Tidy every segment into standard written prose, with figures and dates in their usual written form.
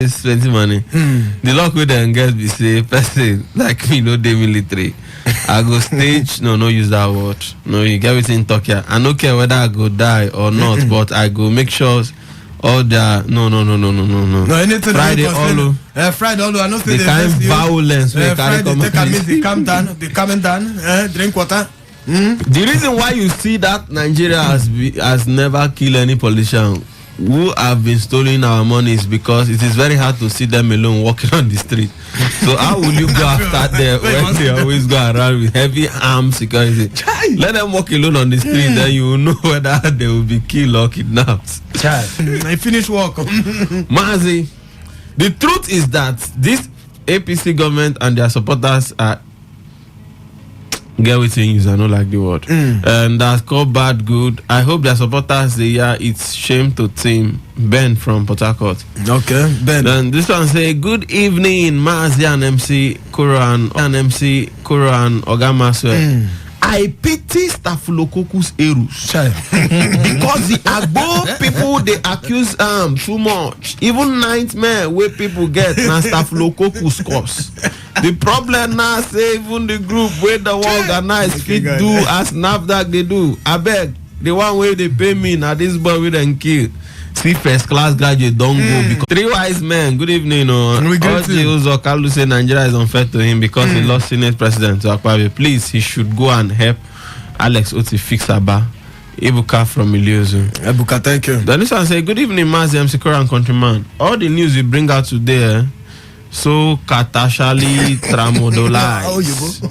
spending money. The luck we then get be say person like me no dey military. I go stage no use that word. No, you get everything talk here. I don't care whether I go die or not, but I go make sure all the no. No, anything Friday all Friday all I know the kind violence we carry come. They calm down, they calm down, drink water. The reason why you see that Nigeria has never killed any politician who have been stealing our money is because it is very hard to see them alone walking on the street. So how will you go after them when they always go around with heavy armed security? Let them walk alone on the street, then you will know whether they will be killed or kidnapped. I finish work. Mazi, the truth is that this APC government and their supporters are get with use, I don't like the word. And that's called bad good. I hope their supporters they hear it's shame to team Ben from Port Harcourt. Okay, Ben. Then this one say good evening, Mazi and MC Kuran Ogamaswe. I pity Staphylococcus aureus because the Agbo people they accuse too much. Even nightmare where people get na Staphylococcus cause. The problem now say even the group where the organize fit do as NAFDAC they do. I beg the one way they pay me now this boy we then kill. See first class graduate don't go because three wise men. Good evening. Kalu say Nigeria is unfair to him because he lost Senate President to Akpabio. Please, he should go and help Alex Oti fix Aba. Ibuka from Iliozu. Ibuka, thank you. Then this one say good evening, Mazi MC Koran countryman. All the news you bring out today. So catastally tramodolized.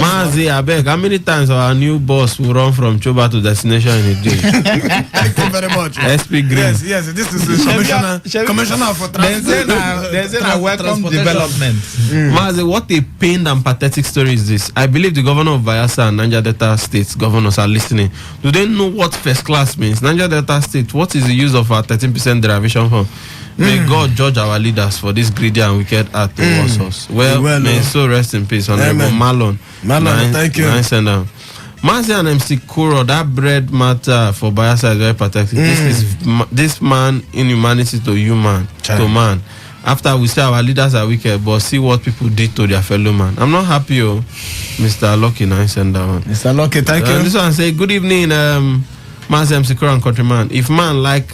Mazi, I beg, how many times our new boss will run from Choba to destination in a day? Thank you very much. SP Green. Yes, this is the commissioner for transport. There's a welcome development. Mazi, what a pained and pathetic story is this? I believe the governor of Bayelsa and Niger Delta State governors are listening. Do they know what first class means? Niger Delta State, what is the use of our 13% derivation fund? May God judge our leaders for this greedy and wicked act towards us. Well, may so rest in peace. Honorable Marlon, thank you. Mazi and MC Kuro, that bread matter for Bayelsa is very pathetic. This man inhumanity to human, to man. After we say our leaders are wicked, but see what people did to their fellow man. I'm not happy, Mr. Lucky. Send that one. Mr. Lucky, thank you. This one say good evening, Mazi MC Koran countryman. If man like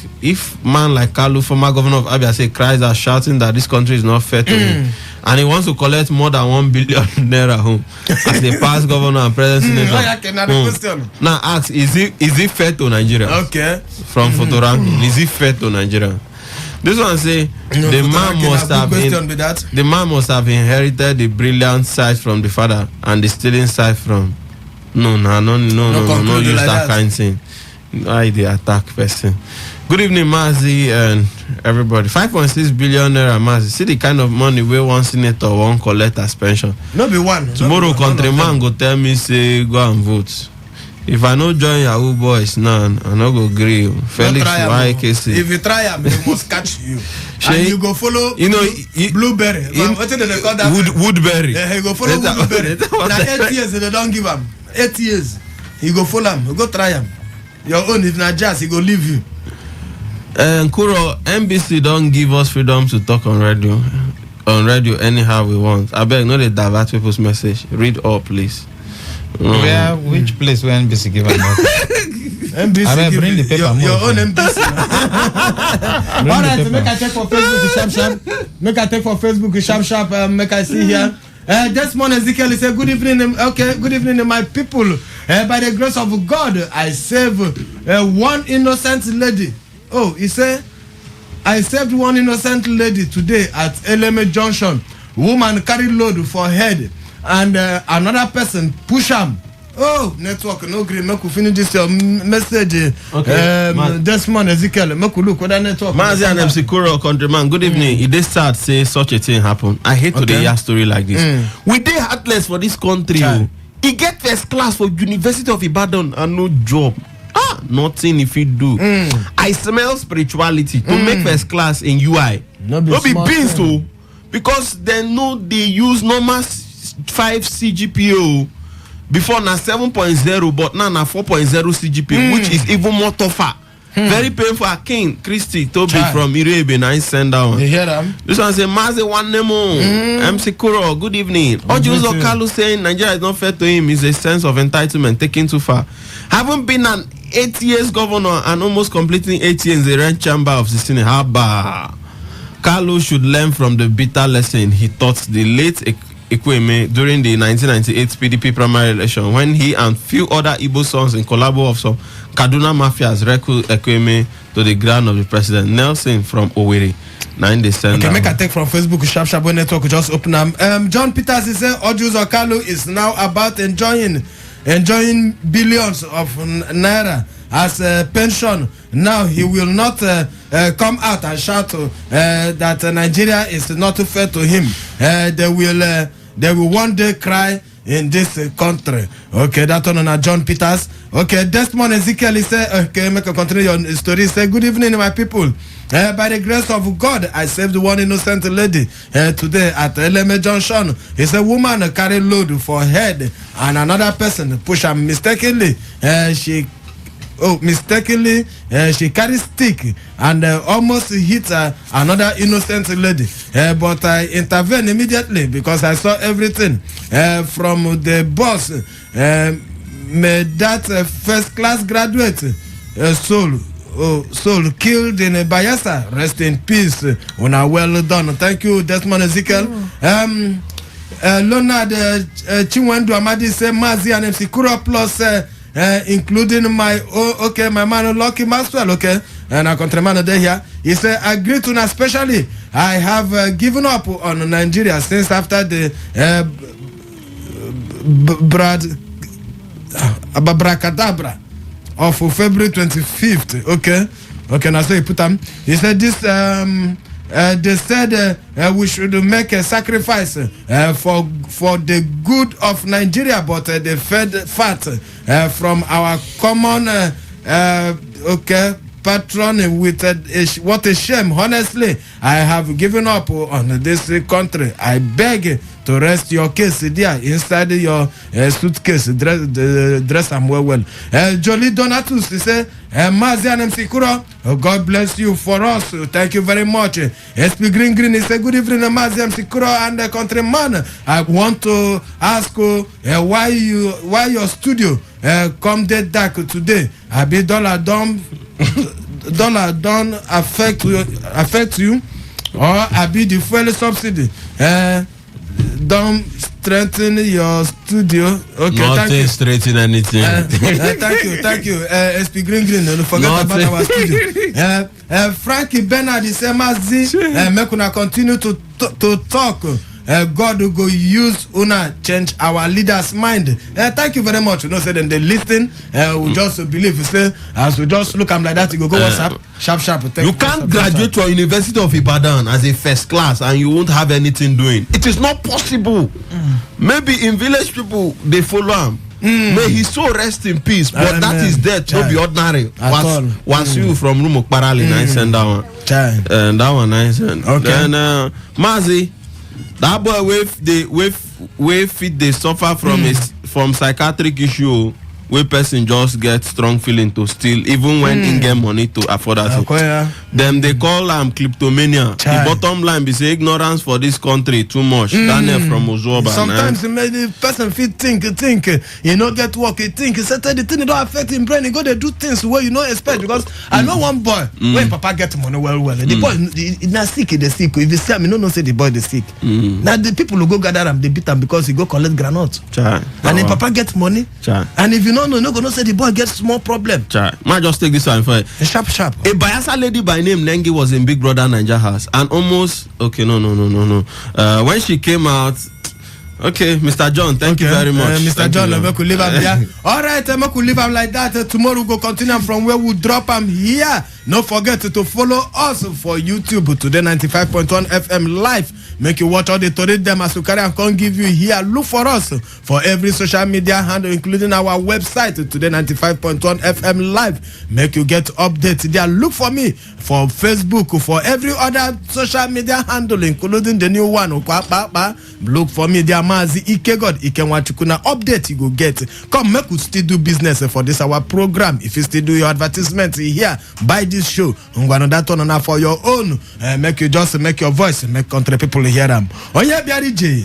Kalu, former governor of Abia, say cries are shouting that this country is not fair to him, and he wants to collect more than 1 billion naira home as the past governor and present senator. Now ask, is it fair to Nigeria? Okay. From Fotoranking, is it fair to Nigeria? This one say the man must have inherited the brilliant side from the father and the stealing side from. No, use that kind of thing. Why they attack person? Good evening, Mazi and everybody. 5.6 billion naira, Mazi. See the kind of money where one senator won't collect as pension. No be one. Tomorrow, countryman go tell me say go and vote. If I no join Yahoo boys now, I no go agree. Felix YKC. If you try him, they must catch you. And you go follow. Blueberry. What do they call that? Woodberry. You go follow Woodberry. Now 8 years they don't give him. 8 years. You go follow him. You go try him. Your own, if not just, he go leave you. Kuro, NBC don't give us freedom to talk on radio. On radio anyhow we want. I beg, no they divert people's message. Read all, please. Which place where NBC give us? NBC I mean, bring the paper. Your own NBC. Alright, make I check for Facebook, sharp. Make I take for Facebook, sharp. Make I see here. This morning Ezekiel he said, good evening. Okay, good evening, my people. By the grace of God, I save one innocent lady. Oh, he said, I saved one innocent lady today at Eleme Junction. Woman carried load for head, and another person push him. Oh, network no green. Make we finish this message. Okay. This morning Ezekiel, make we look what that network. Mazi and MC Kuro countryman. Good evening. It is sad say such a thing happen. I hate to hear story like this. We dey heartless for this country. He get first class for University of Ibadan and no job. Nothing if he do. I smell spirituality to make first class in UI. No be beans too, because they know they use normal 5 CGPA before na 7.0, but now na 4.0 CGPA, which is even more tougher. Very painful. Akin Christy Toby Chai. from Irebe. I send down. You hear them? This one say Mazi one nemo. MC Kuro, good evening. Ojuzo Kalu saying Nigeria is not fair to him is a sense of entitlement taken too far. Haven't been an 8 years governor and almost completing 8 years in the rent chamber of Sistine. Haba. Kalu should learn from the bitter lesson he taught the late Ekweme during the 1998 PDP primary election when he and few other Igbo sons in collabo of some Kaduna mafias recruited Ekweme to the ground of the president. Nelson from Owerri. 9 December. Okay, make a take from Facebook. Sharp network. Just open them. John Peters is saying Ojuzo Kalu is now about enjoying billions of naira as a pension. Now he will not come out and shout that Nigeria is not fair to him. They will one day cry in this country. Okay, that one on John Peters. Okay, Desmond Ezekiel is okay, make a continue your story. Say, good evening, my people. By the grace of God, I saved one innocent lady today at Eleme Junction. It's a woman carry load for head and another person push her mistakenly. She carried stick and almost hit another innocent lady. But I intervened immediately because I saw everything from the bus. Made that first class graduate soul killed in Bayelsa. Rest in peace. Una well done. Thank you, Desmond Ezekiel. Leonard Chinwendu Amadi say Mazi and MC Kuro plus including my man Lucky Maxwell, okay, and our countryman there here. He said, I agree to now, especially I have given up on Nigeria since after the Abracadabra of February 25th. Okay, now so he put them. He said this they said we should make a sacrifice for the good of Nigeria, but they fed fat from our common patron with what a shame. Honestly, I have given up on this country. I beg to rest your case there inside your suitcase. Dress them well. Jolie Donatus, he say, Mazi and MC Kuro, God bless you for us. Thank you very much. SP Green, he say, good evening, Mazi, MC Kuro and the countryman. I want to ask why your studio come dead dark today. I be dollar don't affect you, or I be the fuel subsidy. Don't strengthen your studio. Okay, Nothing straighten anything. Thank you. SP Green. Don't forget about our studio. Frankie Bernard is Mazi. Make una continue to talk. God will go use una change our leaders' mind. Thank you very much. You know, say them they listen. We just believe. Say as we just look, I'm like that. You go WhatsApp. Sharp. You can't graduate to University of Ibadan as a first class and you won't have anything doing. It is not possible. Maybe in village people they follow him. May his soul rest in peace. But that is death. Don't be ordinary. Was you from Rumok Parali? I send that one. And that one I send. Okay. Then Mazi. That boy we fit they suffer from psychiatric issue where person just get strong feeling to steal even when he get money to afford that. Them they call kleptomania. The bottom line be say ignorance for this country too much. Daniel from Ozoba. Sometimes the person fit think you know get work, he think the thing don't affect him brain. He go they do things where you don't expect because I know one boy when papa get money well. The boy not sick, they sick. If you see him, you don't say the boy they sick. Now the people who go gather him, they beat him because he go collect granite. And then papa get money. And if you no gonna say the boy gets small problem. Might just take this one for it. Sharp. A Bayelsa lady by name Nengi was in Big Brother Niger house and almost no. When she came out, okay, Mr. John, thank you very much. Mr. John, we could leave him there. All right, we could leave him like that. Tomorrow we go continue from where we drop him here. Don't forget to follow us for YouTube Today 95.1 FM live. Make you watch all the stories them as we carry and come give you here. Look for us for every social media handle, including our website, Today95.1 FM Live. Make you get updates there. Look for me for Facebook, for every other social media handle, including the new one. Look for me there, Mazi Ikegod Ikenwachukuna. Update you go get. Come, make you still do business for this our program. If you still do your advertisement here, buy this show. That one for your own. Make you just make your voice, make country people hear them. Oh yeah, Biari J.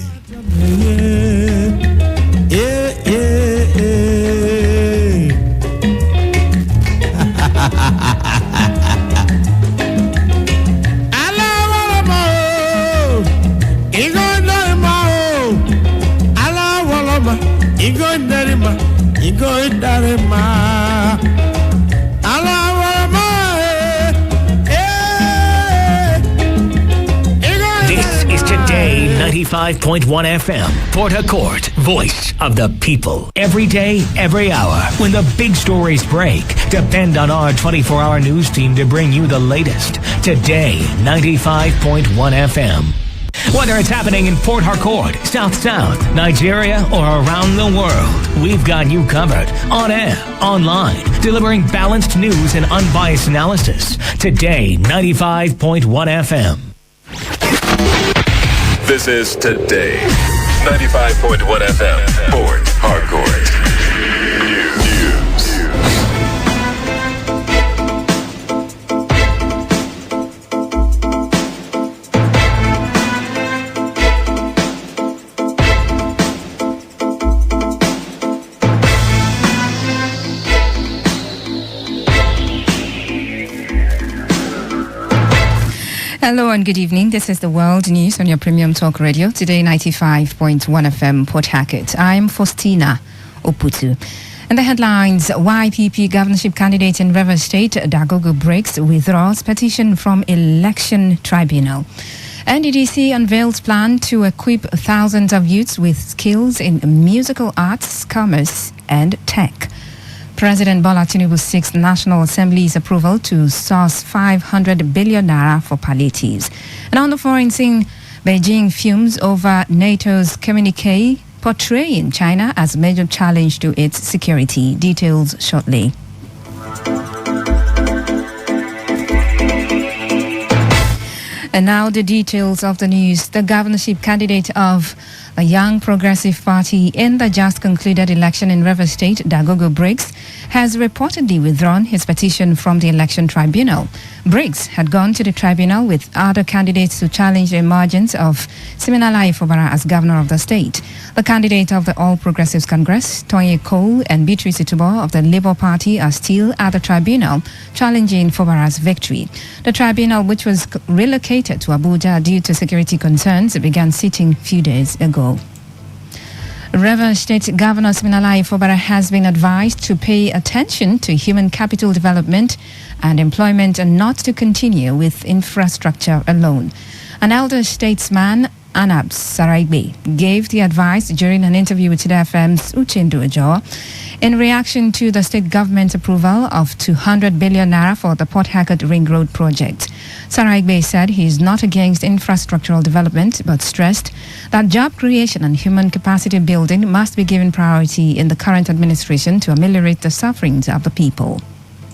This is Today 95.1 FM, Port Harcourt, voice of the people. Every day, every hour, when the big stories break, depend on our 24-hour news team to bring you the latest. Today 95.1 FM. Whether it's happening in Port Harcourt, South, Nigeria, or around the world, we've got you covered. On air, online, delivering balanced news and unbiased analysis. Today 95.1 FM. This is Today 95.1 FM, Port Harcourt. Hello and good evening. This is the World News on your Premium Talk Radio, Today 95.1 FM, Port Harcourt. I'm Faustina Oputu. And the headlines: YPP governorship candidate in Rivers State, Dagogo Breaks, withdraws petition from election tribunal. NDDC unveils plan to equip thousands of youths with skills in musical arts, commerce and tech. President Bola Tinubu seeks National Assembly's approval to source 500 billion naira for palliatives. And on the foreign scene, Beijing fumes over NATO's communique portraying China as a major challenge to its security. Details shortly. And now the details of the news. The governorship candidate of a young progressive party in the just concluded election in Rivers State, Dagogo Breaks, has reportedly withdrawn his petition from the election tribunal. Breaks had gone to the tribunal with other candidates to challenge the emergence of Siminalayi Fubara as governor of the state. The candidate of the All Progressives Congress, Toye Cole, and Beatrice Itubo of the Labour Party are still at the tribunal challenging Fubara's victory. The tribunal, which was relocated to Abuja due to security concerns, began sitting a few days ago. Rivers State Governor Siminalayi Fubara has been advised to pay attention to human capital development and employment and not to continue with infrastructure alone. An elder statesman, Anab Saraigbe, gave the advice during an interview with Today FM's Uchendu Ojo in reaction to the state government's approval of 200 billion naira for the Port Harcourt Ring Road project. Saraigbe said he is not against infrastructural development, but stressed that job creation and human capacity building must be given priority in the current administration to ameliorate the sufferings of the people.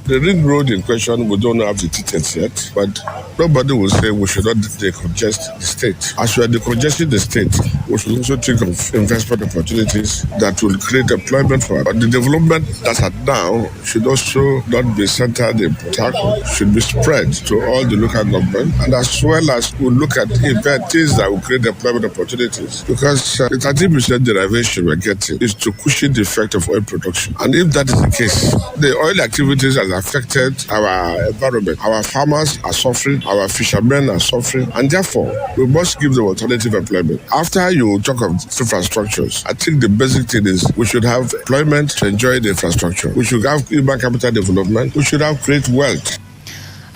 The ring road in question, we don't have the details yet, but nobody will say we should not decongest the state. As we are decongesting the state, we should also think of investment opportunities that will create employment for us. But the development that's at now should also not be centered in Port Harcourt, should be spread to all the local government, and as well as we look at things that will create employment opportunities. Because the 30% derivation we're getting is to cushion the effect of oil production. And if that is the case, the oil activities are affected our environment. Our farmers are suffering, our fishermen are suffering, and therefore we must give them alternative employment. After you talk of infrastructures, I think the basic thing is we should have employment to enjoy the infrastructure. We should have human capital development. We should have great wealth.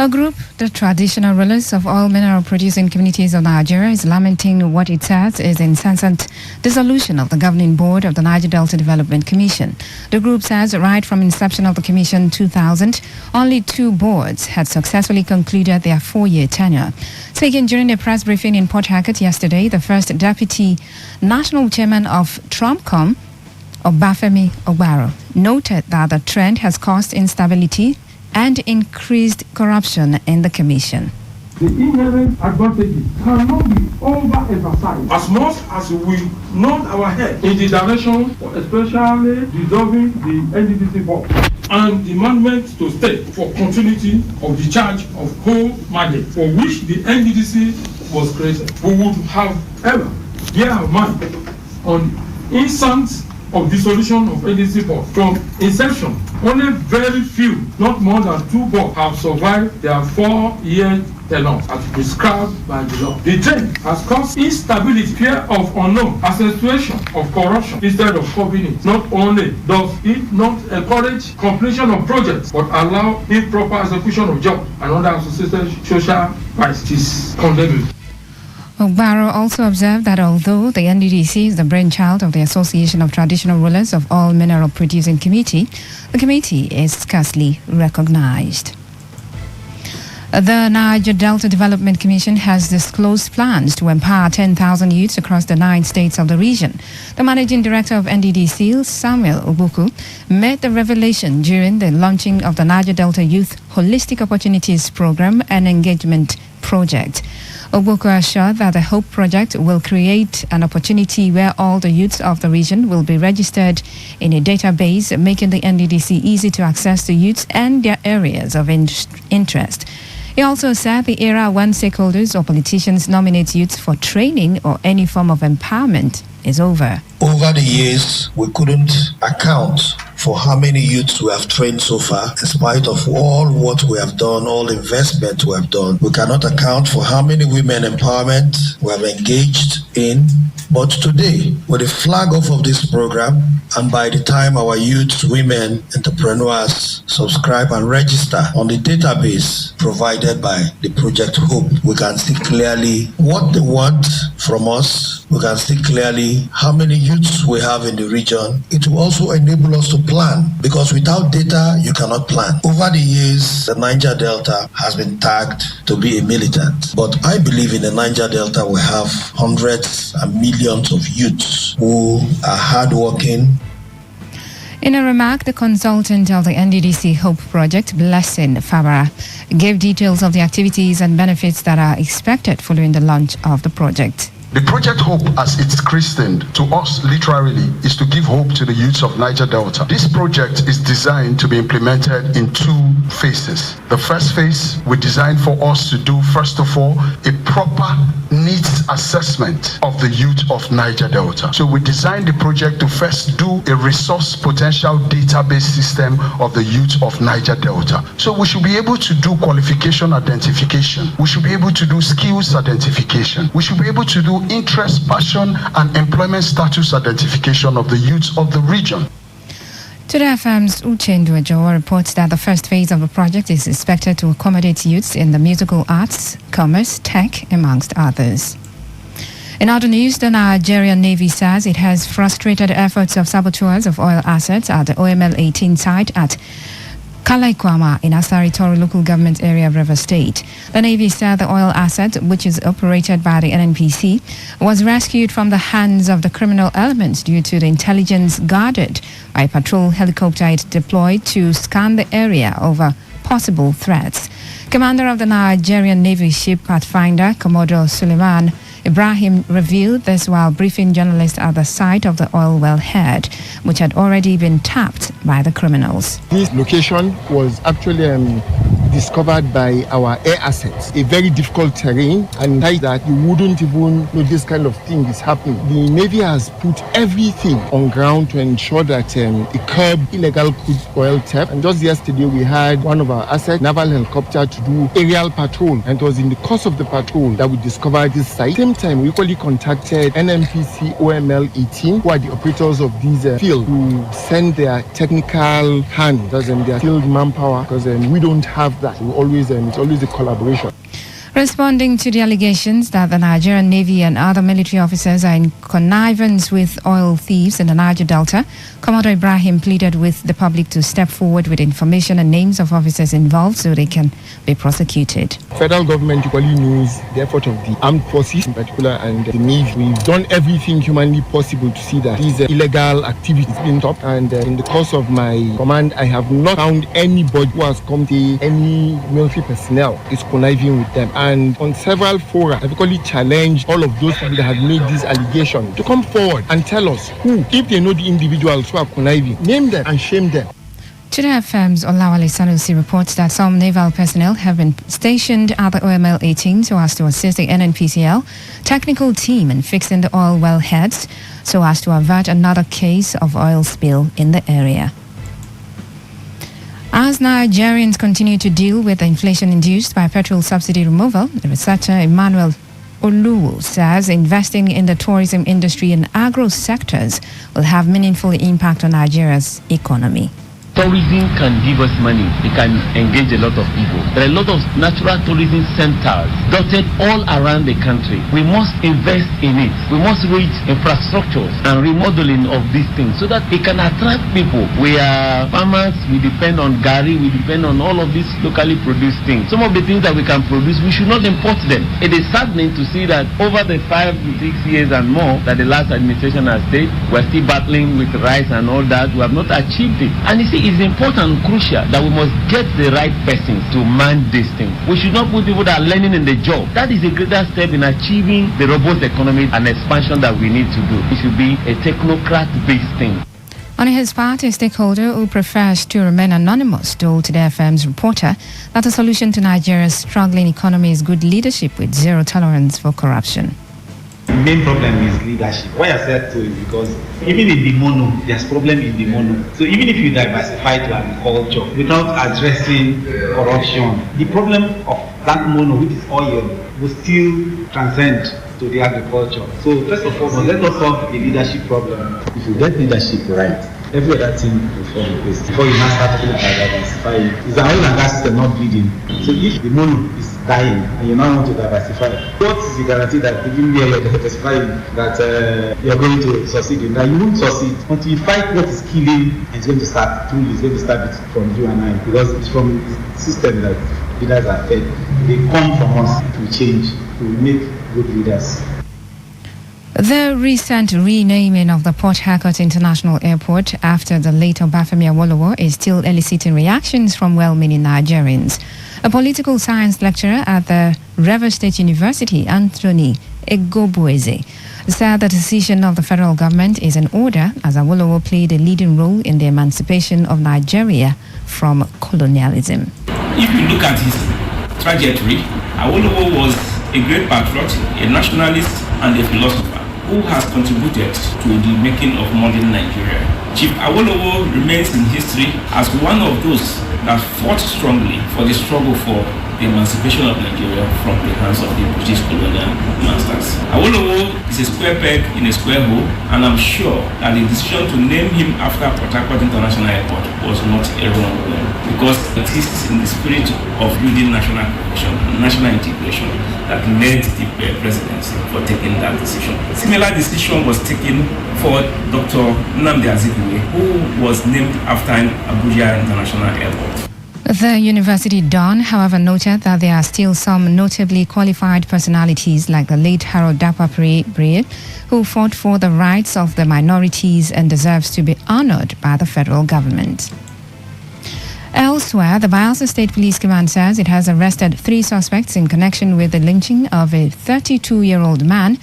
A group, the traditional rulers of all mineral-producing communities of Nigeria, is lamenting what it says is incessant dissolution of the governing board of the Niger Delta Development Commission. The group says right from inception of the commission 2000, only 2 boards had successfully concluded their 4-year tenure. Speaking during a press briefing in Port Harcourt yesterday, the first deputy national chairman of Trumcom, Obafemi Ogbaro, noted that the trend has caused instability and increased corruption in the commission. The inherent advantages cannot be overemphasized. As much as we nod our head in the direction of especially dissolving the NDDC board and the mandate to stay for continuity of the charge of whole mandate for which the NDDC was created, we would have ever bear our mind on instance of dissolution of NDDC board. From inception, only very few, not more than 2 boards, have survived their 4-year tenure as prescribed by the law. The trend has caused instability, fear of unknown, accentuation of corruption instead of curbing it. Not only does it not encourage completion of projects, but allow improper execution of jobs and other associated social vices. Condemning. Ogbaro also observed that although the NDDC is the brainchild of the Association of Traditional Rulers of All Mineral Producing Committee, the committee is scarcely recognized. The Niger Delta Development Commission has disclosed plans to empower 10,000 youths across the 9 states of the region. The managing director of NDDC, Samuel Obuku, made the revelation during the launching of the Niger Delta Youth Holistic Opportunities Program and Engagement Project. Obuku assured that the HOPE project will create an opportunity where all the youths of the region will be registered in a database, making the NDDC easy to access the youths and their areas of interest. He also said the era when stakeholders or politicians nominate youths for training or any form of empowerment is over. Over the years, we couldn't account for how many youths we have trained so far. In spite of all what we have done, all investment we have done, we cannot account for how many women empowerment we have engaged in. But today, with the flag off of this program, and by the time our youth, women, entrepreneurs subscribe and register on the database provided by the Project Hope, we can see clearly what they want from us. We can see clearly how many youths we have in the region. It will also enable us to plan, because without data, you cannot plan. Over the years, the Niger Delta has been tagged to be a militant. But I believe in the Niger Delta we have hundreds and millions of youths who are hardworking. In a remark, the consultant of the NDDC HOPE project, Blessing Fabara, gave details of the activities and benefits that are expected following the launch of the project. The Project Hope, as it's christened, to us literally, is to give hope to the youths of Niger Delta. This project is designed to be implemented in 2 phases. The first phase, we designed for us to do, first of all, a proper needs assessment of the youth of Niger Delta. So we designed the project to first do a resource potential database system of the youth of Niger Delta. So we should be able to do qualification identification. We should be able to do skills identification. We should be able to do interest, passion, and employment status identification of the youths of the region. Today FM's Uchendu Ejowa reports that the first phase of the project is expected to accommodate youths in the musical arts, commerce, tech, amongst others. In other news, the Nigerian Navy says it has frustrated efforts of saboteurs of oil assets at the OML 18 site at Kalaikwama in Asari Toro local government area of River State. The Navy said the oil asset, which is operated by the NNPC, was rescued from the hands of the criminal elements due to the intelligence gathered by a patrol helicopter it deployed to scan the area over possible threats. Commander of the Nigerian Navy ship Pathfinder, Commodore Suleiman Ibrahim, revealed this while briefing journalists at the site of the oil well head, which had already been tapped by the criminals. This location was actually discovered by our air assets, a very difficult terrain, and like that you wouldn't even know this kind of thing is happening. The Navy has put everything on ground to ensure that it curb illegal crude oil theft. And just yesterday we had one of our assets, naval helicopter, to do aerial patrol, and it was in the course of the patrol that we discovered this site. Same time, we equally contacted NNPC OML 18, who are the operators of these fields, to send their technical hand, that's their skilled manpower, because we don't have that. It's always a collaboration. Responding to the allegations that the Nigerian Navy and other military officers are in connivance with oil thieves in the Niger Delta, Commodore Ibrahim pleaded with the public to step forward with information and names of officers involved so they can be prosecuted. Federal government equally knows the effort of the armed forces in particular and the Navy. We've done everything humanly possible to see that these illegal activities being stopped, and in the course of my command, I have not found anybody who has come to any military personnel is conniving with them. And on several fora, I've equally challenged all of those people that have made these allegations to come forward and tell us who, if they know the individuals who are conniving, name them and shame them. Today FM's Olawale Sanusi reports that some naval personnel have been stationed at the OML 18 so as to assist the NNPCL technical team in fixing the oil well heads so as to avert another case of oil spill in the area. As Nigerians continue to deal with the inflation induced by petrol subsidy removal, the researcher Emmanuel Oluwo says investing in the tourism industry and agro sectors will have meaningful impact on Nigeria's economy. Tourism can give us money. It can engage a lot of people. There are a lot of natural tourism centers dotted all around the country. We must invest in it. We must reach infrastructures and remodeling of these things so that it can attract people. We are farmers. We depend on gari. We depend on all of these locally produced things. Some of the things that we can produce, we should not import them. It is saddening to see that over the 5 to 6 years and more that the last administration has stayed, we're still battling with rice and all that. We have not achieved it. And you see, it's important and crucial that we must get the right persons to man this thing. We should not put people that are learning in the job. That is a greater step in achieving the robust economy and expansion that we need to do. It should be a technocrat-based thing. On his part, a stakeholder who prefers to remain anonymous told Today FM's reporter that the solution to Nigeria's struggling economy is good leadership with zero tolerance for corruption. The main problem is leadership. Why I said so is because even in the mono, there's problem in the mono. So even if you diversify to agriculture without addressing corruption, the problem of that mono, which is oil, will still transcend to the agriculture. So first of all, let us solve the leadership problem. If you get leadership right, every other thing will fall in place. Before you now start talking about diversifying, is the oil and gas system not bleeding? So if the mono is dying and you now want to diversify, what is the guarantee that even where you're diversifying that you're going to succeed in? Now you won't succeed until you fight what is killing, and it's going to start truly, it's going to start from you and I, because it's from the system that leaders are fed. They come from us to change, to make good leaders. The recent renaming of the Port Harcourt International Airport after the late Obafemi Awolowo is still eliciting reactions from well-meaning Nigerians. A political science lecturer at the Rivers State University, Anthony Egobueze, said the decision of the federal government is in order as Awolowo played a leading role in the emancipation of Nigeria from colonialism. If you look at his trajectory, Awolowo was a great patriot, a nationalist, and a philosopher who has contributed to the making of modern Nigeria. Chief Awolowo remains in history as one of those that fought strongly for the struggle for the emancipation of Nigeria from the hands of the British colonial masters. Awolowo is a square peg in a square hole, and I'm sure that the decision to name him after Port Harcourt International Airport was not a wrong one, because it is in the spirit of building national cohesion, national integration, that led the presidency for taking that decision. Similar decision was taken for Dr. Nnamdi Azikiwe, who was named after Abuja International Airport. The university don, however, noted that there are still some notably qualified personalities like the late Harold Dapper-Breed, who fought for the rights of the minorities and deserves to be honored by the federal government. Elsewhere, the Bayelsa State Police Command says it has arrested 3 suspects in connection with the lynching of a 32-year-old man,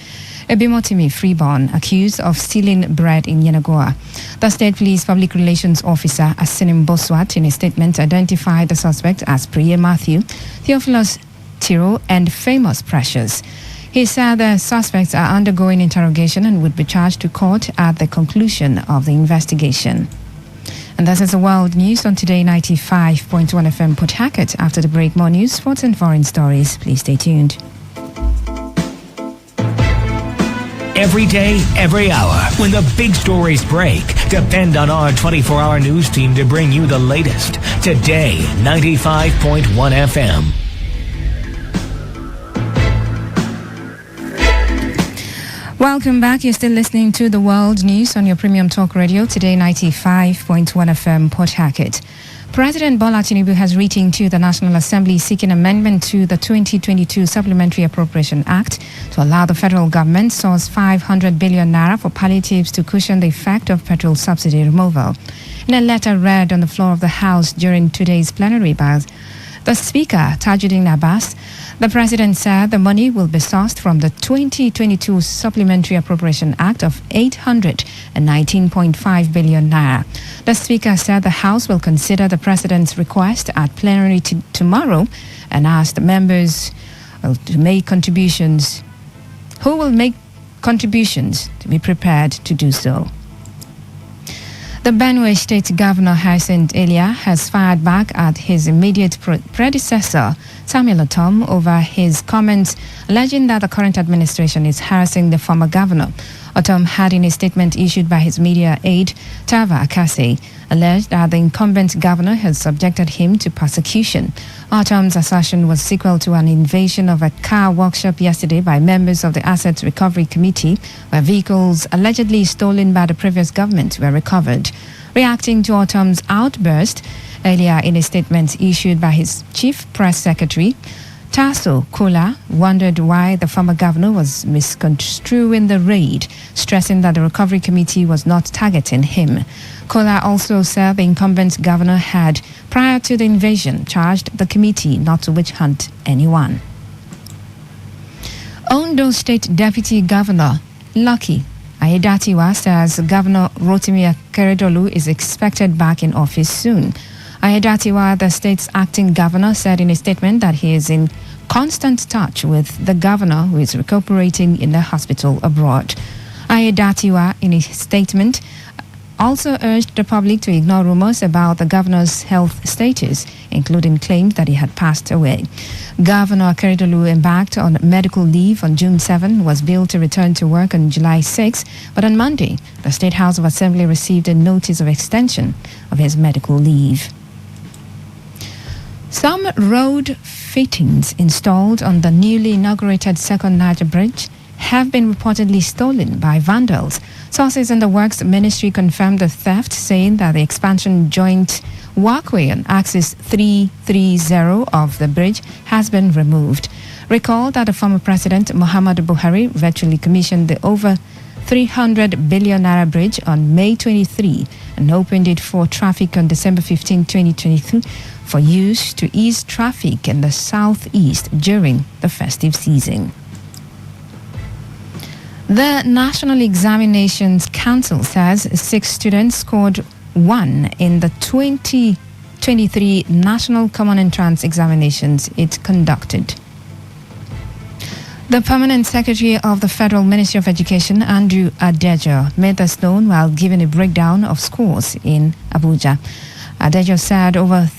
Ebimotimi Freeborn, accused of stealing bread in Yenagoa. The State Police Public Relations Officer, Asinim Boswat, in a statement identified the suspect as Priye Matthew, Theophilus Tiro, and Famous Precious. He said the suspects are undergoing interrogation and would be charged to court at the conclusion of the investigation. And this is the world news on Today 95.1 FM Port Harcourt. After the break, more news, sports and foreign stories. Please stay tuned. every day, every hour. When the big stories break, depend on our 24-hour news team to bring you the latest. Today, 95.1 FM. Welcome back. You're still listening to the World News on your Premium Talk Radio, Today 95.1 FM, Port Harcourt. President Bola Tinubu has written to the National Assembly seeking amendment to the 2022 Supplementary Appropriation Act to allow the federal government source 500 billion naira for palliatives to cushion the effect of petrol subsidy removal. In a letter read on the floor of the House during today's plenary by the Speaker, Tajuddin Abbas, the President said the money will be sourced from the 2022 Supplementary Appropriation Act of 819.5 billion naira. The Speaker said the House will consider the President's request at plenary tomorrow and asked members to make contributions. Who will make contributions to be prepared to do so? The Benue State Governor Hyacinth Elia has fired back at his immediate predecessor, Samuel Otom, over his comments alleging that the current administration is harassing the former governor. Otom had, in a statement issued by his media aide, Tava Akase, alleged that the incumbent governor had subjected him to persecution. Otom's assertion was sequel to an invasion of a car workshop yesterday by members of the Assets Recovery Committee, where vehicles allegedly stolen by the previous government were recovered. Reacting to Otom's outburst, earlier in a statement issued by his chief press secretary, Taso Kola wondered why the former governor was misconstruing the raid, stressing that the recovery committee was not targeting him. Kola also said the incumbent governor had, prior to the invasion, charged the committee not to witch hunt anyone. Ondo State Deputy Governor Lucky Aiyedatiwa says Governor Rotimi Akeredolu is expected back in office soon. Aiyedatiwa, the state's acting governor, said in a statement that he is in constant touch with the governor, who is recuperating in a hospital abroad. Aiyedatiwa, in a statement, also urged the public to ignore rumors about the governor's health status, including claims that he had passed away. Governor Akeredolu embarked on medical leave on June 7, was billed to return to work on July 6, but on Monday, the State House of Assembly received a notice of extension of his medical leave. Some road fittings installed on the newly inaugurated Second Niger Bridge have been reportedly stolen by vandals. Sources in the Works Ministry confirmed the theft, saying that the expansion joint walkway on axis 330 of the bridge has been removed. Recall that the former President Muhammadu Buhari virtually commissioned the over 300 billion naira bridge on May 23 and opened it for traffic on December 15, 2022 for use to ease traffic in the southeast during the festive season. The National Examinations Council says 6 students scored 1 in the 2023 National Common Entrance Examinations it conducted. The Permanent Secretary of the Federal Ministry of Education, Andrew Adejo, made this known while giving a breakdown of scores in Abuja. Adejo said over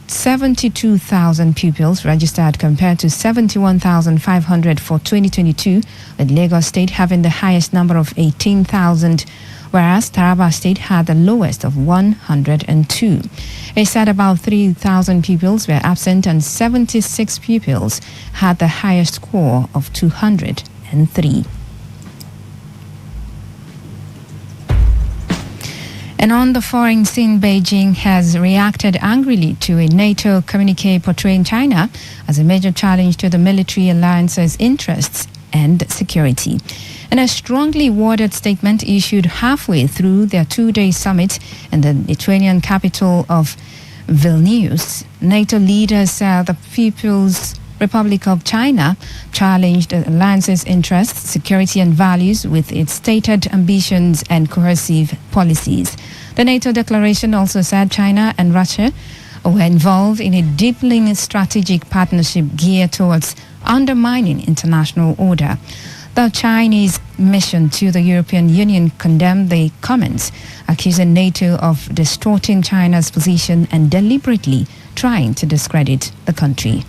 72,000 pupils registered compared to 71,500 for 2022, with Lagos State having the highest number of 18,000, whereas Taraba State had the lowest of 102. It said about 3,000 pupils were absent and 76 pupils had the highest score of 203. And on the foreign scene, Beijing has reacted angrily to a NATO communique portraying China as a major challenge to the military alliance's interests and security. In a strongly worded statement issued halfway through their 2-day summit in the Lithuanian capital of Vilnius, NATO leaders said the People's Republic of China challenged the alliance's interests, security and values with its stated ambitions and coercive policies. The NATO declaration also said China and Russia were involved in a deepening strategic partnership geared towards undermining international order. The Chinese mission to the European Union condemned the comments, accusing NATO of distorting China's position and deliberately trying to discredit the country.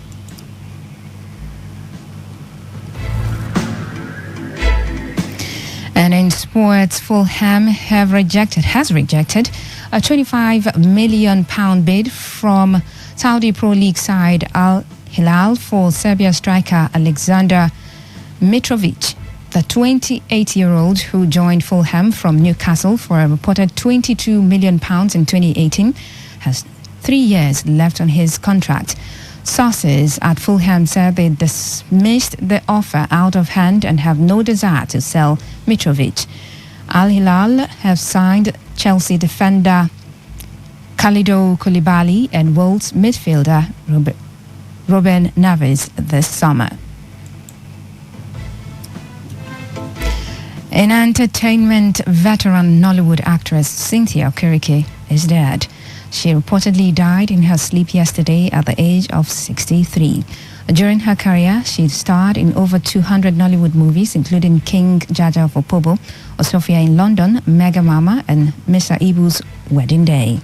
And in sports, Fulham has rejected a £25 million bid from Saudi Pro League side Al Hilal for Serbia striker Alexander Mitrovic. The 28-year-old who joined Fulham from Newcastle for a reported £22 million in 2018 has 3 years left on his contract. Sources at Fulham said they dismissed the offer out of hand and have no desire to sell Mitrovic. Al Hilal have signed Chelsea defender Khalidou Koulibaly and Wolves midfielder Ruben Neves this summer. In entertainment, veteran Nollywood actress Cynthia Okereke is dead. She reportedly died in her sleep yesterday at the age of 63. During her career, she starred in over 200 Nollywood movies, including King Jaja of Opobo, Osofia in London, Mega Mama, and Mr. Ibu's Wedding Day.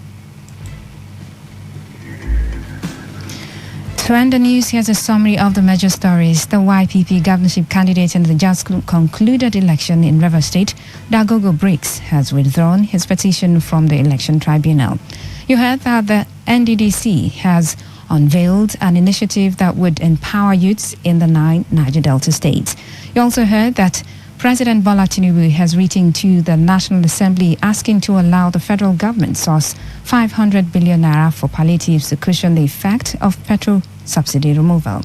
To end the news, here's a summary of the major stories. The YPP governorship candidate in the just concluded election in Rivers State, Dagogo Briggs, has withdrawn his petition from the election tribunal. You heard that the NDDC has unveiled an initiative that would empower youths in the 9 Niger Delta states. You also heard that President Bola Tinubu has written to the National Assembly asking to allow the federal government source 500 billion naira for palliatives to cushion the effect of petrol subsidy removal.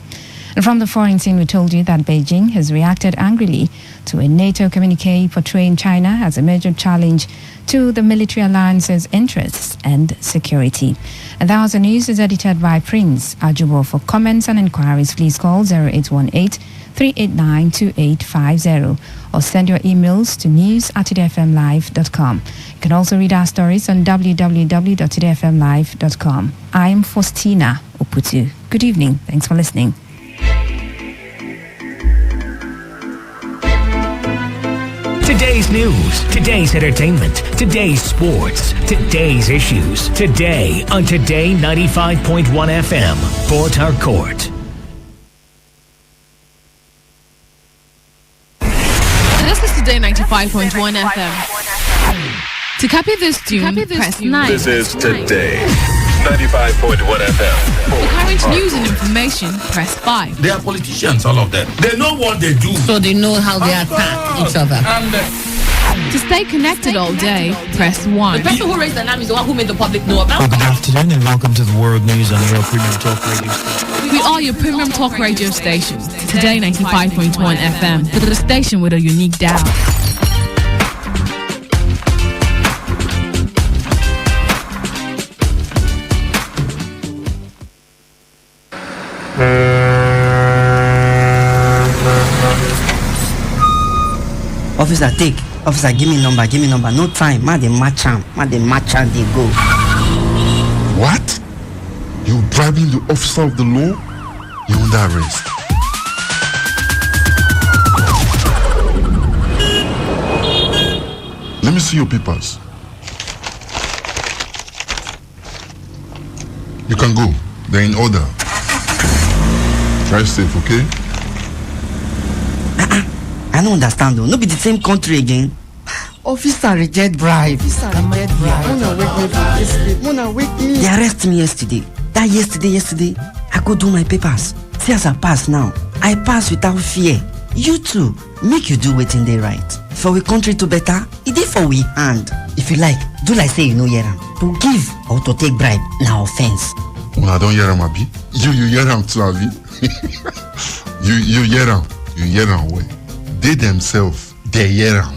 And from the foreign scene, we told you that Beijing has reacted angrily to a NATO communique portraying China as a major challenge to the military alliance's interests and security. And that was the news. Is edited by Prince Ajubo. For comments and inquiries, please call 0818-389-2850 or send your emails to news@todayfmlive.com. You can also read our stories on www.todayfmlive.com. I'm Faustina Oputu. Good evening. Thanks for listening. Today's news, today's entertainment, today's sports, today's issues. Today on Today95.1 FM, Port Harcourt. This is Today95.1 FM. To copy this tune, press 9. This is Today 95.1 FM. For current news and information, press 5. They are politicians, all of them. They know what they do. So they know how they attack each other. To stay connected all day, press 1. The person who raised the alarm is the one who made the public know about. Good afternoon and welcome to the World News on your premium talk radio station. We are your premium talk radio station. Today 95.1 FM, the station with a unique dial. Officer, take. Officer, give me number. No time. Ma dey match am, they go. What? You bribing the officer of the law? You're under arrest. Let me see your papers. You can go. They're in order. Drive safe, okay? I don't understand though. No be the same country again. Officer reject bribe. Mona wake me. They arrest me yesterday. That yesterday, I go do my papers. See as I pass now. I pass without fear. You too, make you do wetin dey right. For we country to better, it dey for we hand. If you like, do like say you no hear am. To give or to take bribe, na offense. Una don hear am, abi? You hear am too, abi? You hear am. You hear am well. They themselves, they hear am.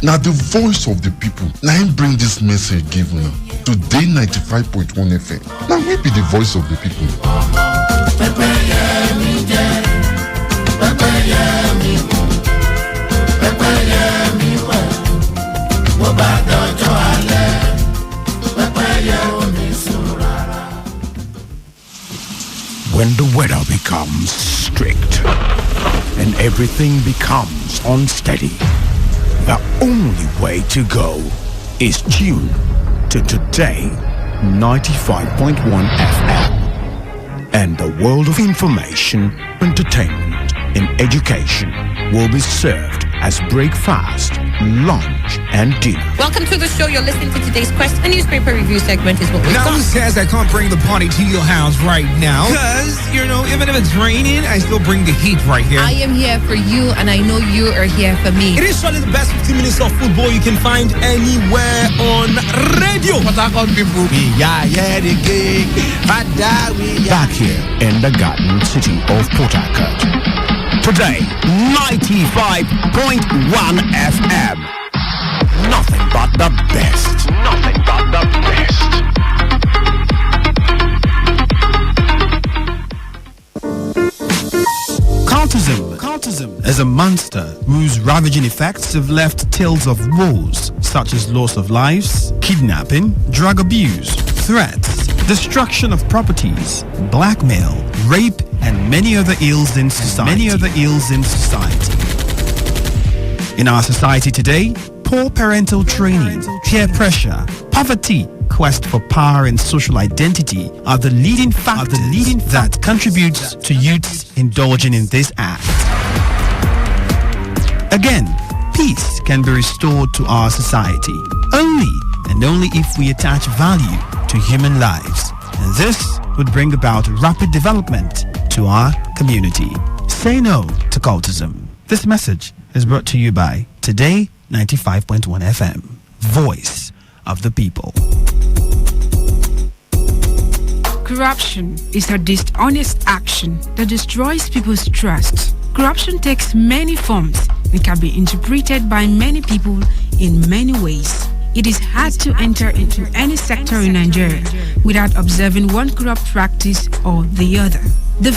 Now the voice of the people. Now him bring this message give now. Today 95.1 FM. Now we be the voice of the people. When the weather becomes strict and everything becomes unsteady, the only way to go is tune to Today 95.1 FM and the world of information, entertainment, in education will be served as breakfast, lunch, and dinner. Welcome to the show. You're listening to today's Quest. A newspaper review segment is what we've Now got. who says I can't bring the party to your house right now? Because, even if it's raining, I still bring the heat right here. I am here for you, and I know you are here for me. It is surely the best 15 minutes of football you can find anywhere on radio. Port people. Back here in the garden city of Port Harcourt. Today, 95.1 FM. Nothing but the best. Nothing but the best. Cultism is a monster whose ravaging effects have left tales of woes such as loss of lives, kidnapping, drug abuse, threats, destruction of properties, blackmail, rape, and many other ills in society. In our society today, poor parental training, peer pressure, poverty, quest for power and social identity are the leading factors that contributes to youths indulging in this act. Again, peace can be restored to our society only if we attach value to human lives. And this would bring about rapid development to our community. Say no to cultism. This message is brought to you by Today95.1 FM, voice of the people. Corruption is a dishonest action that destroys people's trust. Corruption takes many forms and can be interpreted by many people in many ways. It is hard to enter into any sector in Nigeria without observing one corrupt practice or the other. The